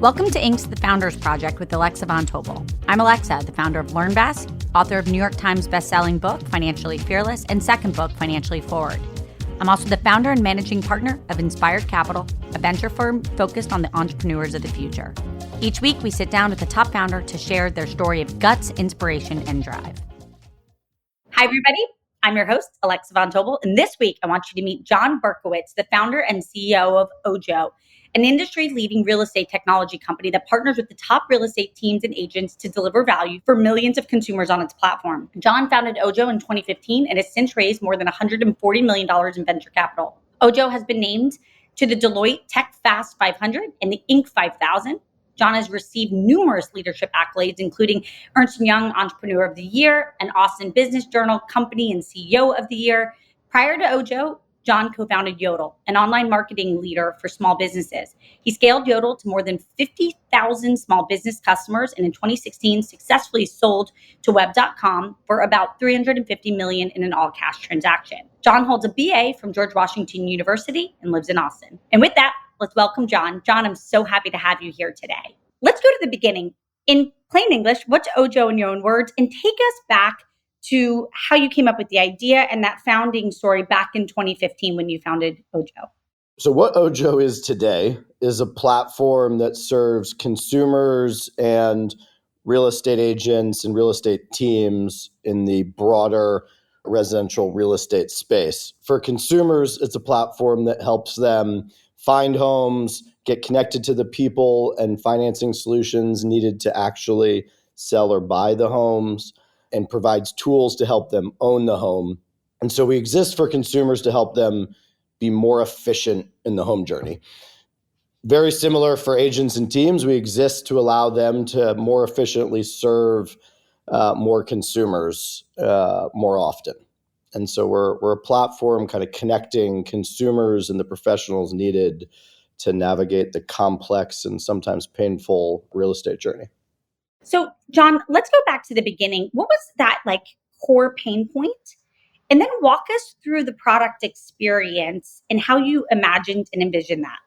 Welcome to Inc.'s The Founders Project with Alexa Von Tobel. I'm Alexa, the founder of LearnVest, author of New York Times bestselling book, Financially Fearless, and second book, Financially Forward. I'm also the founder and managing partner of Inspired Capital, a venture firm focused on the entrepreneurs of the future. Each week, we sit down with a top founder to share their story of guts, inspiration, and drive. Hi, everybody. I'm your host, Alexa Von Tobel, and this week, I want you to meet John Berkowitz, the founder and CEO of OJO, an industry-leading real estate technology company that partners with the top real estate teams and agents to deliver value for millions of consumers on its platform. John founded OJO in 2015 and has since raised more than $140 million in venture capital. OJO has been named to the Deloitte Tech Fast 500 and the Inc. 5000. John has received numerous leadership accolades, including Ernst & Young Entrepreneur of the Year, and Austin Business Journal Company and CEO of the Year. Prior to OJO, John co-founded Yodle, an online marketing leader for small businesses. He scaled Yodle to more than 50,000 small business customers, and in 2016 successfully sold to Web.com for about $350 million in an all-cash transaction. John holds a BA from George Washington University and lives in Austin. And with that, let's welcome John. John, I'm so happy to have you here today. Let's go to the beginning. In plain English, what's OJO in your own words? And take us back to how you came up with the idea and that founding story back in 2015 when you founded OJO. So what OJO is today is a platform that serves consumers and real estate agents and real estate teams in the broader residential real estate space. For consumers, it's a platform that helps them find homes, get connected to the people and financing solutions needed to actually sell or buy the homes, and provides tools to help them own the home. And so we exist for consumers to help them be more efficient in the home journey. Very similar for agents and teams, we exist to allow them to more efficiently serve more consumers more often. And so we're a platform kind of connecting consumers and the professionals needed to navigate the complex and sometimes painful real estate journey. So, John, let's go back to the beginning. What was that core pain point? And then walk us through the product experience and how you imagined and envisioned that.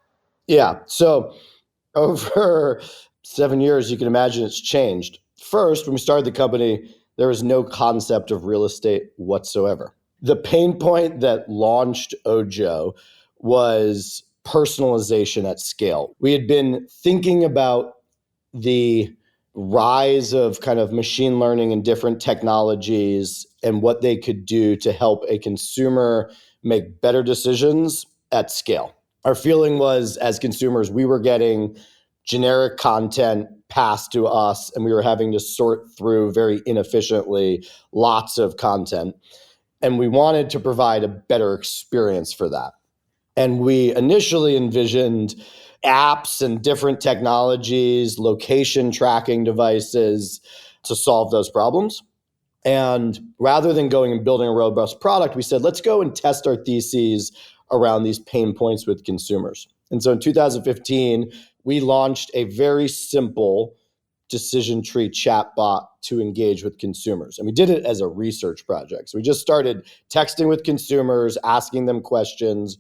Yeah. So over 7 years, you can imagine it's changed. First, when we started the company, there was no concept of real estate whatsoever. The pain point that launched OJO was personalization at scale. We had been thinking about the rise of kind of machine learning and different technologies and what they could do to help a consumer make better decisions at scale. Our feeling was, as consumers, we were getting generic content passed to us and we were having to sort through very inefficiently lots of content. And we wanted to provide a better experience for that. And we initially envisioned apps and different technologies, location tracking devices to solve those problems. And rather than going and building a robust product, we said, let's go and test our theses around these pain points with consumers. And so in 2015, we launched a very simple decision tree chatbot to engage with consumers. And we did it as a research project. So we just started texting with consumers, asking them questions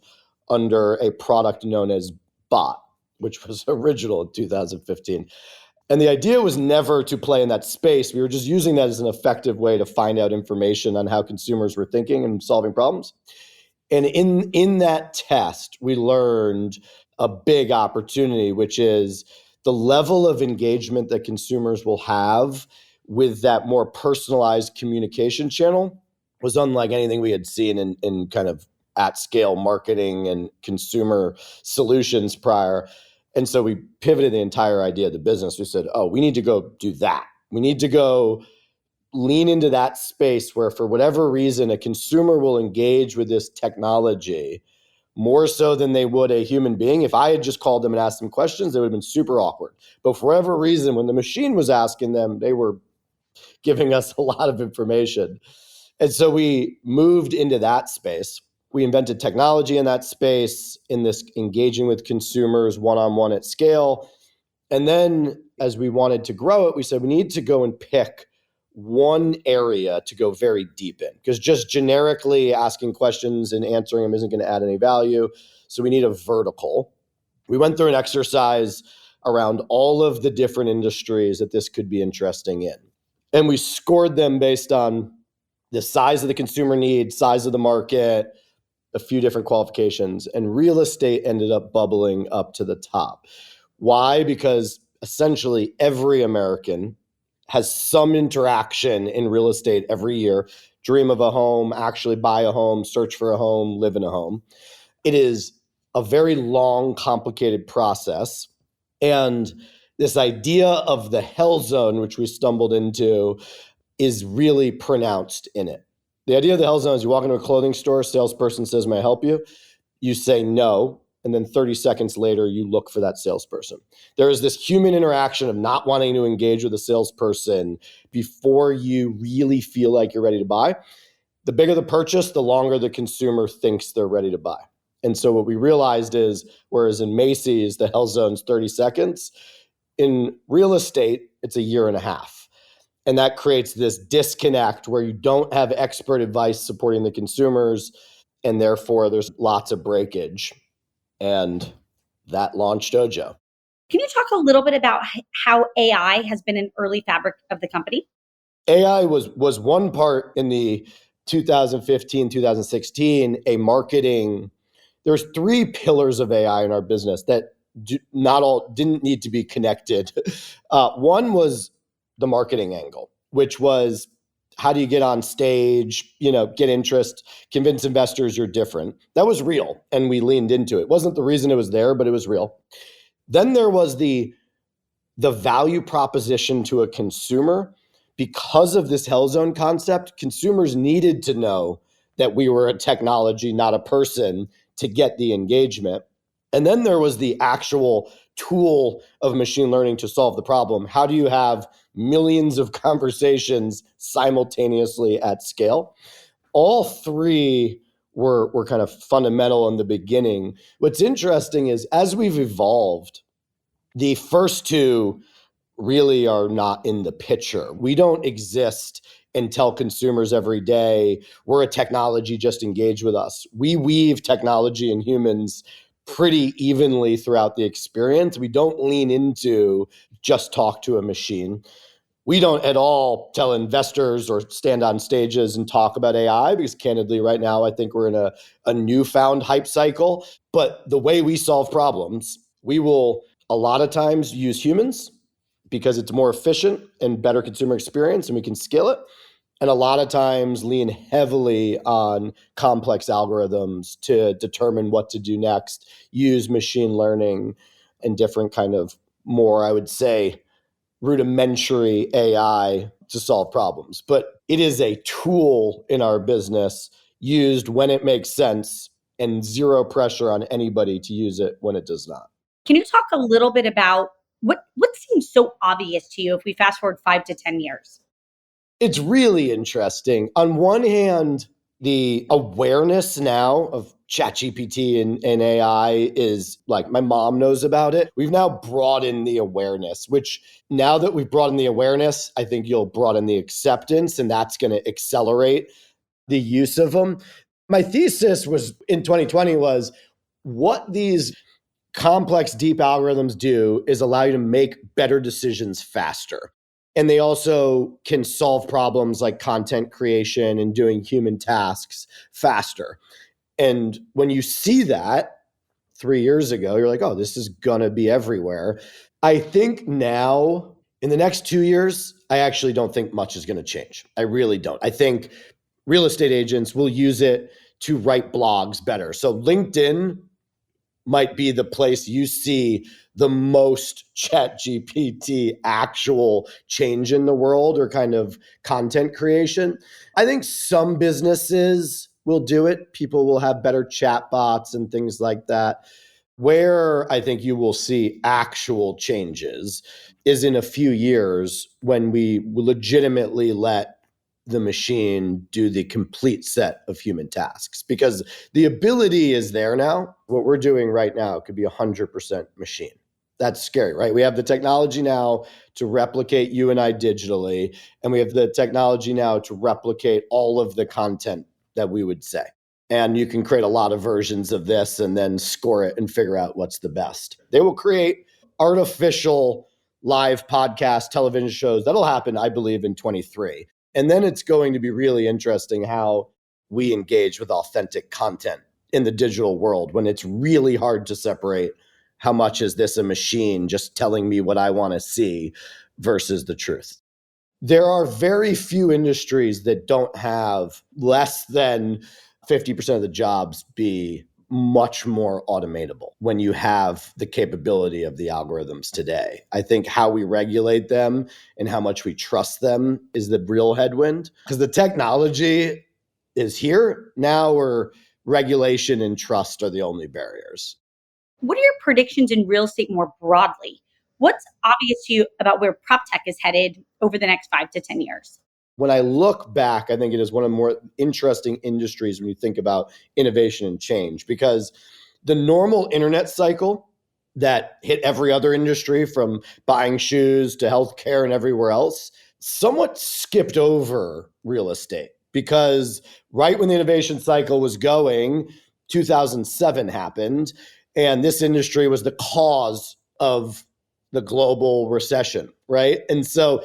under a product known as Bot, which was original in 2015. And the idea was never to play in that space. We were just using that as an effective way to find out information on how consumers were thinking and solving problems. And in that test, we learned a big opportunity, which is the level of engagement that consumers will have with that more personalized communication channel was unlike anything we had seen in kind of at-scale marketing and consumer solutions prior. And so we pivoted the entire idea of the business. We said, we need to go do that. We need to go lean into that space where, for whatever reason, a consumer will engage with this technology more so than they would a human being. If I had just called them and asked them questions, it would have been super awkward. But for whatever reason, when the machine was asking them, they were giving us a lot of information. And so we moved into that space. We invented technology in that space, in this engaging with consumers one-on-one at scale. And then as we wanted to grow it, we said we need to go and pick one area to go very deep in, because just generically asking questions and answering them isn't going to add any value. So we need a vertical. We went through an exercise around all of the different industries that this could be interesting in. And we scored them based on the size of the consumer need, size of the market, a few different qualifications, and real estate ended up bubbling up to the top. Why? Because essentially every American has some interaction in real estate every year. Dream of a home, actually buy a home, search for a home, live in a home. It is a very long, complicated process. And this idea of the hell zone, which we stumbled into, is really pronounced in it. The idea of the hell zone is you walk into a clothing store, salesperson says, "May I help you?" You say no, and then 30 seconds later, you look for that salesperson. There is this human interaction of not wanting to engage with a salesperson before you really feel like you're ready to buy. The bigger the purchase, the longer the consumer thinks they're ready to buy. And so what we realized is, whereas in Macy's, the hell zone's 30 seconds, in real estate, it's a year and a half. And that creates this disconnect where you don't have expert advice supporting the consumers, and therefore there's lots of breakage. And that launched OJO. Can you talk a little bit about how AI has been an early fabric of the company? AI was one part in the 2015, 2016, a marketing. There's three pillars of AI in our business that not all didn't need to be connected. One was the marketing angle, which was how do you get on stage, get interest, convince investors you're different. That was real, and we leaned into it. It wasn't the reason it was there, but it was real. Then there was the value proposition to a consumer. Because of this hell zone concept, consumers needed to know that we were a technology, not a person, to get the engagement. And then there was the actual tool of machine learning to solve the problem. How do you have millions of conversations simultaneously at scale? All three were kind of fundamental in the beginning. What's interesting is as we've evolved, the first two really are not in the picture. We don't exist and tell consumers every day, we're a technology, just engage with us. We weave technology and humans pretty evenly throughout the experience. We don't lean into just talk to a machine. We don't at all tell investors or stand on stages and talk about AI because candidly, right now, I think we're in a newfound hype cycle. But the way we solve problems, we will a lot of times use humans because it's more efficient and better consumer experience and we can scale it. And a lot of times lean heavily on complex algorithms to determine what to do next, use machine learning and different kind of more, I would say, rudimentary AI to solve problems. But it is a tool in our business used when it makes sense and zero pressure on anybody to use it when it does not. Can you talk a little bit about what seems so obvious to you if we fast forward 5 to 10 years? It's really interesting. On one hand, the awareness now of ChatGPT and AI is like my mom knows about it. We've now broadened the awareness, which now that we've broadened the awareness, I think you'll broaden the acceptance, and that's going to accelerate the use of them. My thesis was in 2020 was what these complex deep algorithms do is allow you to make better decisions faster. And they also can solve problems like content creation and doing human tasks faster. And when you see that 3 years ago, you're like, oh, this is going to be everywhere. I think now, in the next 2 years, I actually don't think much is going to change. I really don't. I think real estate agents will use it to write blogs better. So LinkedIn might be the place you see the most ChatGPT actual change in the world or kind of content creation. I think some businesses will do it. People will have better chatbots and things like that. Where I think you will see actual changes is in a few years when we legitimately let the machine do the complete set of human tasks, because the ability is there now. What we're doing right now could be 100% machine. That's scary, right? We have the technology now to replicate you and I digitally, and we have the technology now to replicate all of the content that we would say. And you can create a lot of versions of this and then score it and figure out what's the best. They will create artificial live podcast, television shows. That'll happen, I believe, in 23. And then it's going to be really interesting how we engage with authentic content in the digital world when it's really hard to separate how much is this a machine just telling me what I want to see versus the truth. There are very few industries that don't have less than 50% of the jobs be much more automatable when you have the capability of the algorithms today. I think how we regulate them and how much we trust them is the real headwind, because the technology is here now, where regulation and trust are the only barriers. What are your predictions in real estate more broadly? What's obvious to you about where prop tech is headed over the next 5 to 10 years? When I look back, I think it is one of the more interesting industries when you think about innovation and change, because the normal internet cycle that hit every other industry, from buying shoes to healthcare and everywhere else, somewhat skipped over real estate, because right when the innovation cycle was going, 2007 happened, and this industry was the cause of the global recession, right? And so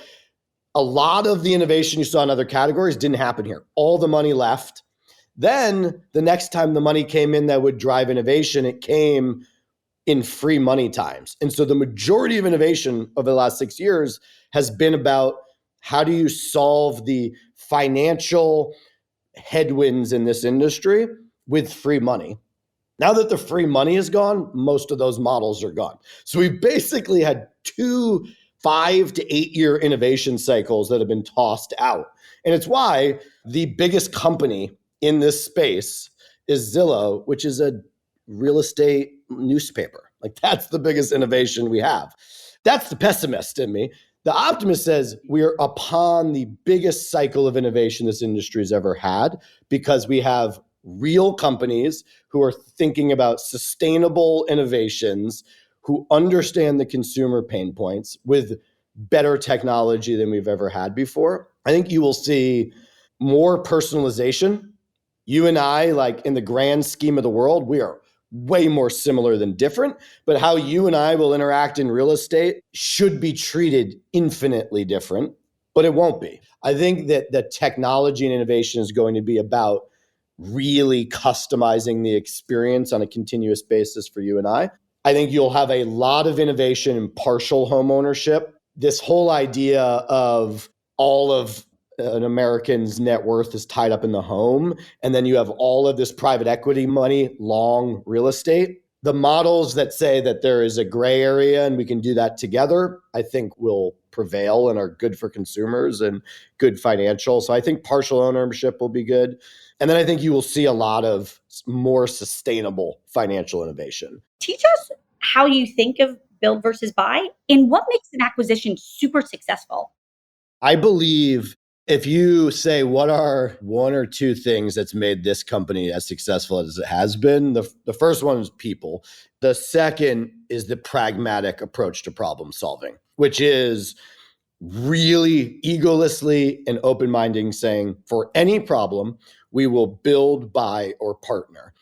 a lot of the innovation you saw in other categories didn't happen here. All the money left. Then the next time the money came in that would drive innovation, it came in free money times. And so the majority of innovation over the last 6 years has been about how do you solve the financial headwinds in this industry with free money. Now that the free money is gone, most of those models are gone. So we've basically had 2 5 to 8 year innovation cycles that have been tossed out. And it's why the biggest company in this space is Zillow, which is a real estate newspaper. Like, that's the biggest innovation we have. That's the pessimist in me. The optimist says we are upon the biggest cycle of innovation this industry has ever had, because we have real companies who are thinking about sustainable innovations, who understand the consumer pain points with better technology than we've ever had before. I think you will see more personalization. You and I, like, in the grand scheme of the world, we are way more similar than different, but how you and I will interact in real estate should be treated infinitely different, but it won't be. I think that the technology and innovation is going to be about really customizing the experience on a continuous basis for you and I. I think you'll have a lot of innovation in partial home ownership. This whole idea of all of an American's net worth is tied up in the home, and then you have all of this private equity money, long real estate. The models that say that there is a gray area and we can do that together, I think will prevail and are good for consumers and good financial. So I think partial ownership will be good. And then I think you will see a lot of more sustainable financial innovation. Teach us how you think of build versus buy, and what makes an acquisition super successful. I believe if you say, what are 1 or 2 things that's made this company as successful as it has been, the first one is people. The second is the pragmatic approach to problem solving, which is really egolessly and open-minded, saying, for any problem, we will build, buy, or partner.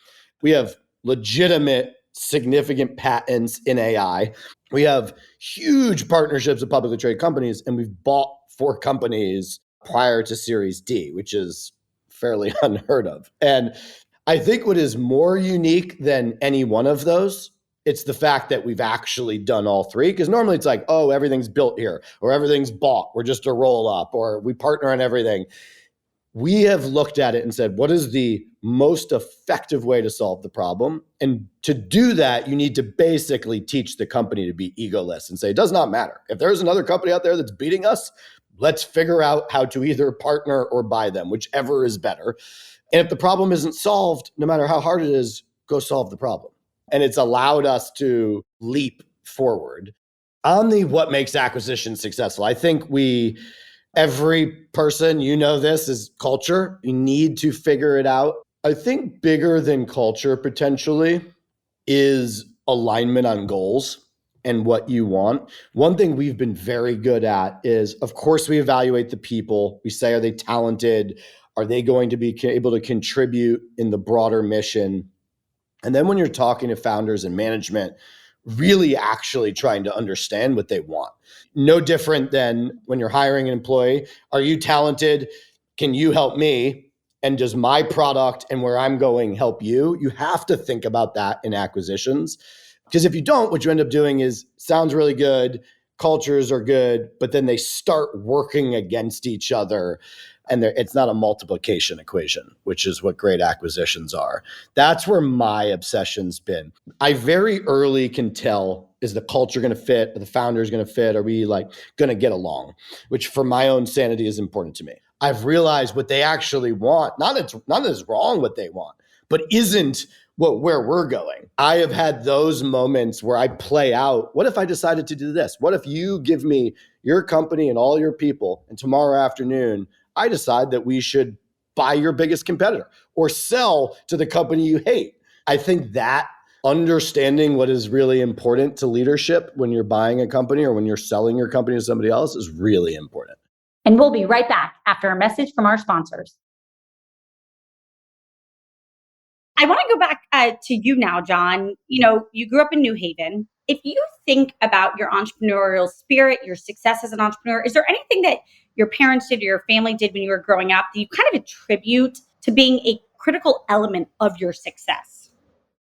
We have legitimate, significant patents in AI. We have huge partnerships with publicly traded companies, and we've bought 4 companies prior to Series D, which is fairly unheard of. And I think what is more unique than any one of those, it's the fact that we've actually done all 3. Because normally it's like, oh, everything's built here, or everything's bought, we're just a roll up, or we partner on everything. We have looked at it and said, what is the most effective way to solve the problem? And to do that, you need to basically teach the company to be egoless and say, it does not matter. If there's another company out there that's beating us, let's figure out how to either partner or buy them, whichever is better. And if the problem isn't solved, no matter how hard it is, go solve the problem. And it's allowed us to leap forward. On the what makes acquisition successful, I think every person, you know this, is culture. You need to figure it out. I think bigger than culture potentially is alignment on goals and what you want. One thing we've been very good at is, of course, we evaluate the people. We say, are they talented? Are they going to be able to contribute in the broader mission? And then when you're talking to founders and management, really actually trying to understand what they want. No different than when you're hiring an employee. Are you talented? Can you help me? And does my product and where I'm going help you? You have to think about that in acquisitions. Because if you don't, what you end up doing is sounds really good, cultures are good, but then they start working against each other. And it's not a multiplication equation, which is what great acquisitions are. That's where my obsession's been. I very early can tell, is the culture going to fit? Are the founders going to fit? Are we like going to get along? Which for my own sanity is important to me. I've realized what they actually want, not that it's wrong what they want, but isn't where we're going. I have had those moments where I play out, what if I decided to do this? What if you give me your company and all your people, and tomorrow afternoon, I decide that we should buy your biggest competitor or sell to the company you hate? I think that understanding what is really important to leadership when you're buying a company or when you're selling your company to somebody else is really important. And we'll be right back after a message from our sponsors. I want to go back to you now, John. You grew up in New Haven. If you think about your entrepreneurial spirit, your success as an entrepreneur, is there anything that your parents did or your family did when you were growing up that you kind of attribute to being a critical element of your success?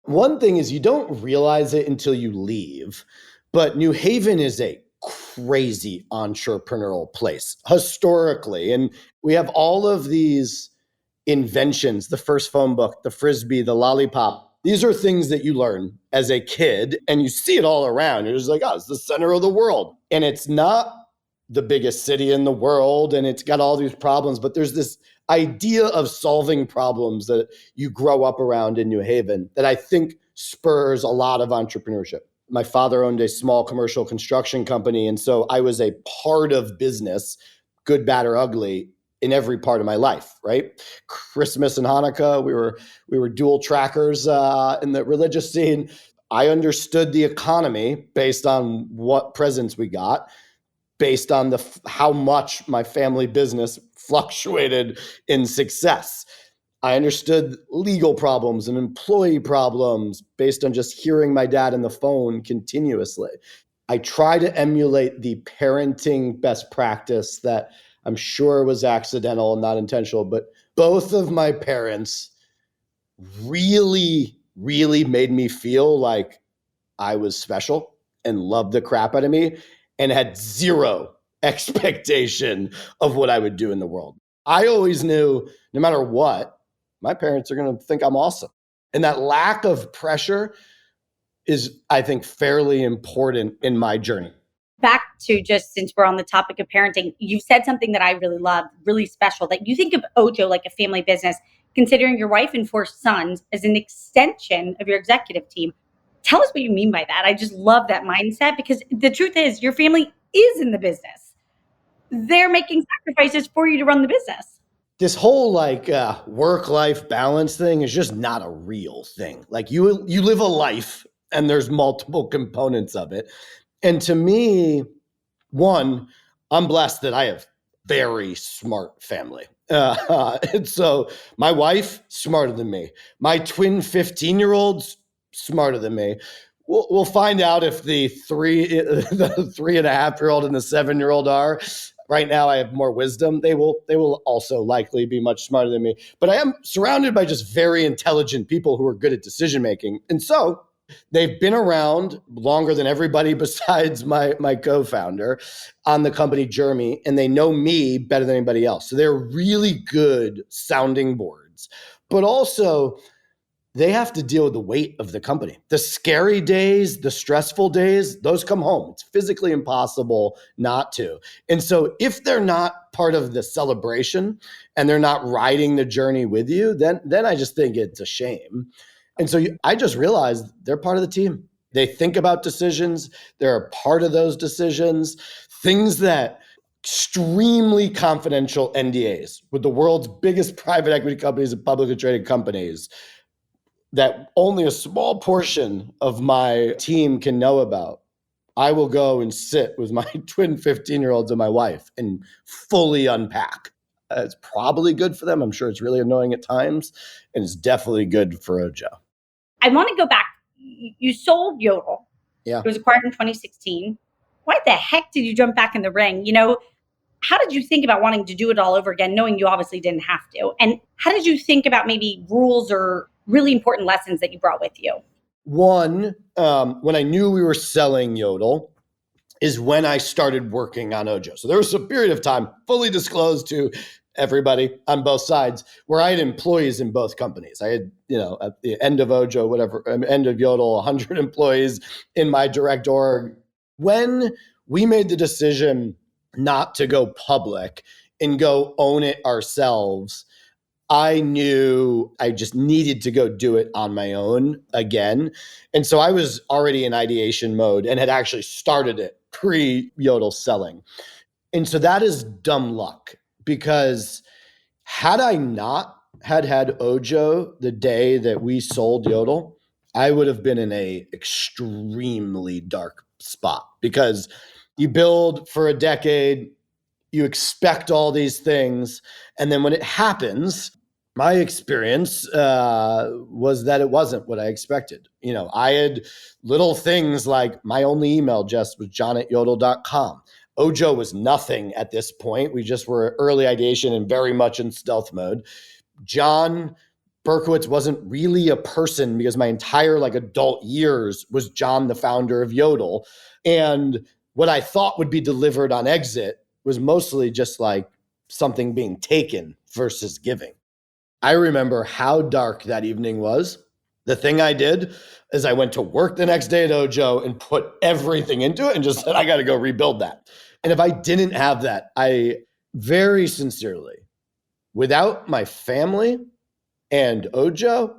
One thing is you don't realize it until you leave, but New Haven is a crazy entrepreneurial place historically. And we have all of these inventions, the first phone book, the Frisbee, the lollipop. These are things that you learn as a kid and you see it all around. You're just like, oh, it's the center of the world. And it's not the biggest city in the world and it's got all these problems, but there's this idea of solving problems that you grow up around in New Haven that I think spurs a lot of entrepreneurship. My father owned a small commercial construction company, and so I was a part of business, good, bad, or ugly, in every part of my life, right? Christmas and Hanukkah, we were dual trackers in the religious scene. I understood the economy based on what presents we got, based on how much my family business fluctuated in success. I understood legal problems and employee problems based on just hearing my dad on the phone continuously. I try to emulate the parenting best practice that I'm sure was accidental and not intentional, but both of my parents really, really made me feel like I was special and loved the crap out of me and had zero expectation of what I would do in the world. I always knew no matter what, my parents are going to think I'm awesome. And that lack of pressure is, I think, fairly important in my journey. Back to just since we're on the topic of parenting, you said something that I really love, really special, that you think of OJO like a family business, considering your wife and 4 sons as an extension of your executive team. Tell us what you mean by that. I just love that mindset because the truth is your family is in the business. They're making sacrifices for you to run the business. This whole work-life balance thing is just not a real thing. Like you live a life and there's multiple components of it. And to me, one, I'm blessed that I have very smart family. And so my wife, smarter than me. My twin 15-year-olds, smarter than me. We'll find out if the 3.5-year-old and the 7-year-old are. Right now, I have more wisdom. They will also likely be much smarter than me. But I am surrounded by just very intelligent people who are good at decision making. And so they've been around longer than everybody besides my co-founder on the company Jeremy, and they know me better than anybody else. So they're really good sounding boards. But also, they have to deal with the weight of the company. The scary days, the stressful days, those come home. It's physically impossible not to. And so if they're not part of the celebration and they're not riding the journey with you, then I just think it's a shame. And so I just realized they're part of the team. They think about decisions. They're a part of those decisions. Things that extremely confidential NDAs with the world's biggest private equity companies and publicly traded companies that only a small portion of my team can know about. I will go and sit with my twin 15-year-olds and my wife and fully unpack. It's probably good for them. I'm sure it's really annoying at times, and it's definitely good for OJO. I want to go back. You sold Yodle. Yeah. It was acquired in 2016. Why the heck did you jump back in the ring? How did you think about wanting to do it all over again, knowing you obviously didn't have to? And how did you think about maybe rules or really important lessons that you brought with you? One, when I knew we were selling Yodle, is when I started working on OJO. So there was a period of time, fully disclosed to everybody on both sides, where I had employees in both companies. I had, at the end of OJO, end of Yodle, 100 employees in my direct org. When we made the decision not to go public and go own it ourselves, I knew I just needed to go do it on my own again. And so I was already in ideation mode and had actually started it pre-Yodle selling. And so that is dumb luck, because had I not had OJO the day that we sold Yodle, I would have been in a extremely dark spot, because you build for a decade, you expect all these things, and then when it happens, my experience was that it wasn't what I expected. I had little things like my only email just was john@yodle.com. OJO was nothing at this point. We just were early ideation and very much in stealth mode. John Berkowitz wasn't really a person, because my entire adult years was John, the founder of Yodle. And what I thought would be delivered on exit was mostly just something being taken versus giving. I remember how dark that evening was. The thing I did is I went to work the next day at OJO and put everything into it and just said, I got to go rebuild that. And if I didn't have that, I very sincerely, without my family and OJO,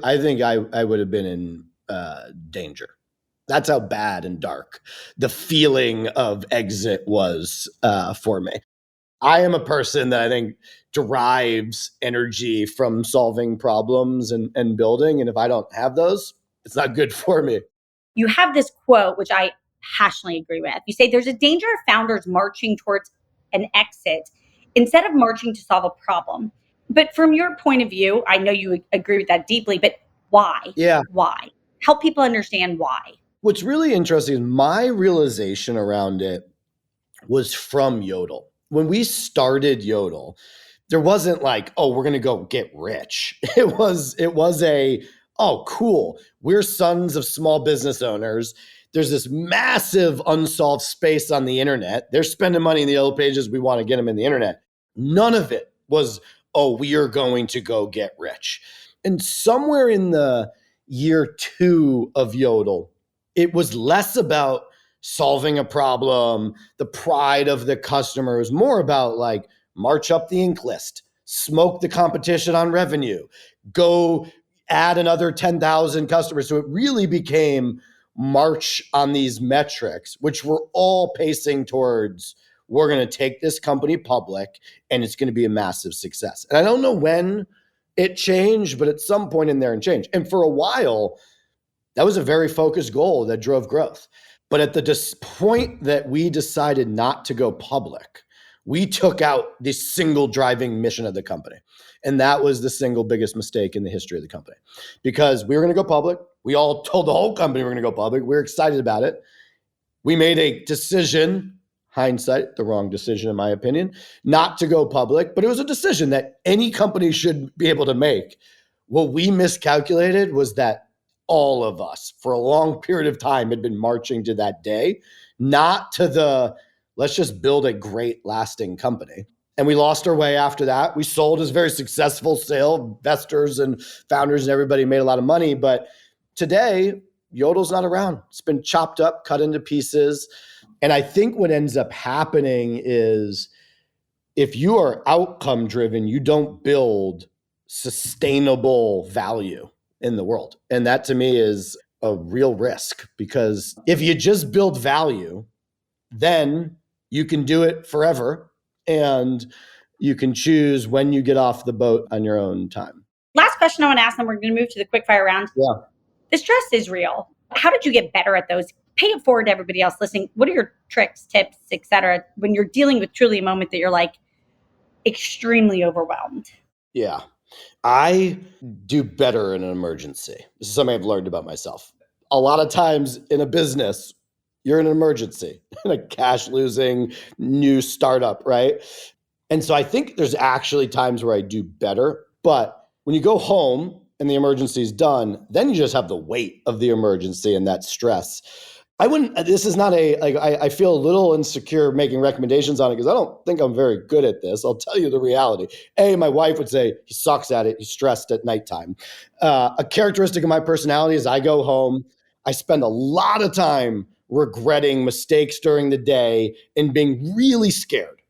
I think I would have been in danger. That's how bad and dark the feeling of exit was for me. I am a person that I think derives energy from solving problems and building. And if I don't have those, it's not good for me. You have this quote, which I passionately agree with. You say there's a danger of founders marching towards an exit instead of marching to solve a problem. But from your point of view, I know you agree with that deeply, but why? Yeah. Why? Help people understand why. What's really interesting is my realization around it was from Yodle. When we started Yodle, there wasn't we're going to go get rich. It was oh, cool. We're sons of small business owners. There's this massive unsolved space on the internet. They're spending money in the yellow pages. We want to get them in the internet. None of it was, oh, we are going to go get rich. And somewhere in the year 2 of Yodle, it was less about solving a problem, the pride of the customer. It was more about march up the ink list, smoke the competition on revenue, go add another 10,000 customers. So it really became march on these metrics, which were all pacing towards, we're going to take this company public and it's going to be a massive success. And I don't know when it changed, but at some point in there it changed. And for a while, that was a very focused goal that drove growth. But at the point that we decided not to go public, we took out the single driving mission of the company. And that was the single biggest mistake in the history of the company, because we were going to go public. We all told the whole company we were going to go public. We were excited about it. We made a decision, hindsight, the wrong decision in my opinion, not to go public, but it was a decision that any company should be able to make. What we miscalculated was that all of us for a long period of time had been marching to that day, not to the let's just build a great lasting company. And we lost our way after that. We sold as a very successful sale. Investors and founders and everybody made a lot of money. But today, Yodle's not around. It's been chopped up, cut into pieces. And I think what ends up happening is if you are outcome driven, you don't build sustainable value in the world. And that to me is a real risk, because if you just build value, then you can do it forever and you can choose when you get off the boat on your own time. Last question I want to ask, and we're going to move to the quick fire round. Yeah. The stress is real. How did you get better at those? Pay it forward to everybody else listening. What are your tricks, tips, etc., when you're dealing with truly a moment that you're extremely overwhelmed? Yeah. I do better in an emergency. This is something I've learned about myself. a lot of times in a business, you're in an emergency, in a cash losing new startup, right? And so I think there's actually times where I do better. But when you go home and the emergency is done, then you just have the weight of the emergency and that stress. This is not I feel a little insecure making recommendations on it because I don't think I'm very good at this. I'll tell you the reality. My wife would say he sucks at it. He's stressed at nighttime. A characteristic of my personality is I go home, I spend a lot of time regretting mistakes during the day and being really scared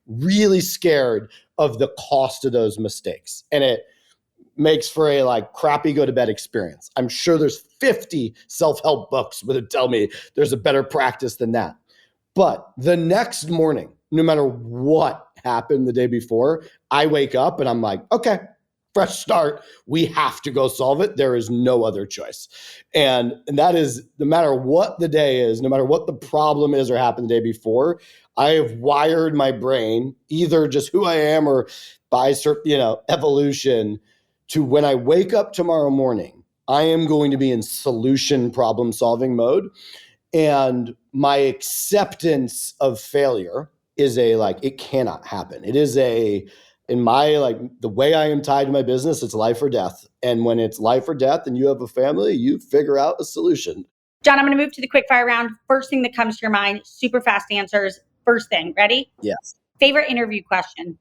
of the cost of those mistakes. And it makes for a crappy go to bed experience. I'm sure there's 50 self-help books that would tell me there's a better practice than that. But the next morning, no matter what happened the day before, I wake up and I'm like, okay, fresh start. We have to go solve it. There is no other choice. And that is, no matter what the day is, no matter what the problem is or happened the day before, I have wired my brain, either just who I am or by evolution, to when I wake up tomorrow morning, I am going to be in solution problem solving mode. And my acceptance of failure is it cannot happen. It is in my, the way I am tied to my business, it's life or death. And when it's life or death and you have a family, you figure out a solution. John, I'm going to move to the quick fire round. First thing that comes to your mind, super fast answers. First thing, ready? Yes. Favorite interview question?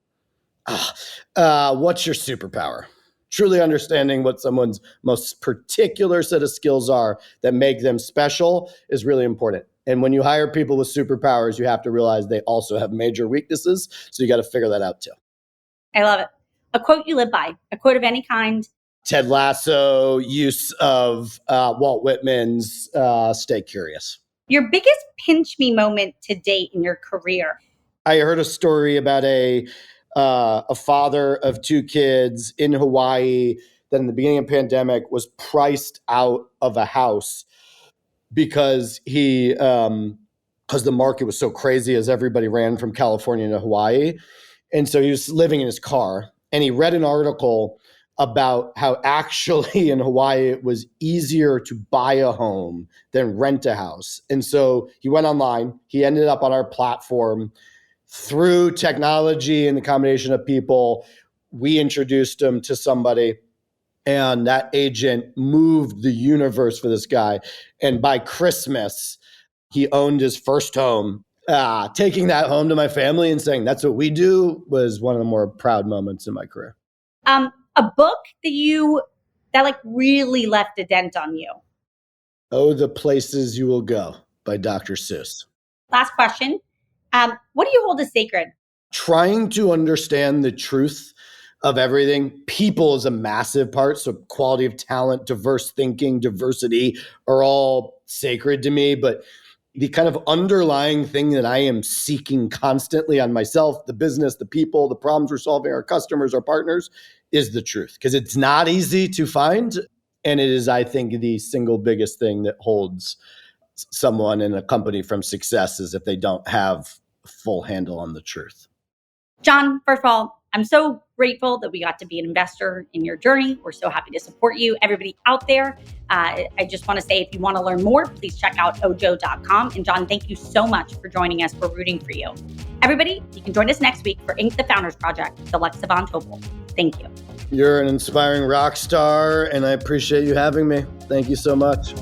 What's your superpower? Truly understanding what someone's most particular set of skills are that make them special is really important. And when you hire people with superpowers, you have to realize they also have major weaknesses. So you got to figure that out too. I love it. A quote you live by, a quote of any kind. Ted Lasso, use of Walt Whitman's Stay Curious. Your biggest pinch me moment to date in your career? I heard a story about a father of two kids in Hawaii that in the beginning of the pandemic was priced out of a house because the market was so crazy as everybody ran from California to Hawaii. And so he was living in his car and he read an article about how actually in Hawaii it was easier to buy a home than rent a house. And so he went online, he ended up on our platform. Through technology and the combination of people, we introduced him to somebody and that agent moved the universe for this guy. And by Christmas, he owned his first home. Taking that home to my family and saying, that's what we do, was one of the more proud moments in my career. A book that really left a dent on you? Oh, The Places You Will Go by Dr. Seuss. Last question. What do you hold as sacred? Trying to understand the truth of everything. People is a massive part. So quality of talent, diverse thinking, diversity are all sacred to me. But the kind of underlying thing that I am seeking constantly on myself, the business, the people, the problems we're solving, our customers, our partners, is the truth. Because it's not easy to find. And it is, I think, the single biggest thing that holds someone in a company from success is if they don't have a full handle on the truth. John, first of all, I'm so grateful that we got to be an investor in your journey. We're so happy to support you. Everybody out there, I just want to say, if you want to learn more, please check out OJO.com. And John, thank you so much for joining us. We're rooting for you. Everybody, you can join us next week for Inc. The Founders Project with Alexa Von Tobel. Thank you. You're an inspiring rock star, and I appreciate you having me. Thank you so much.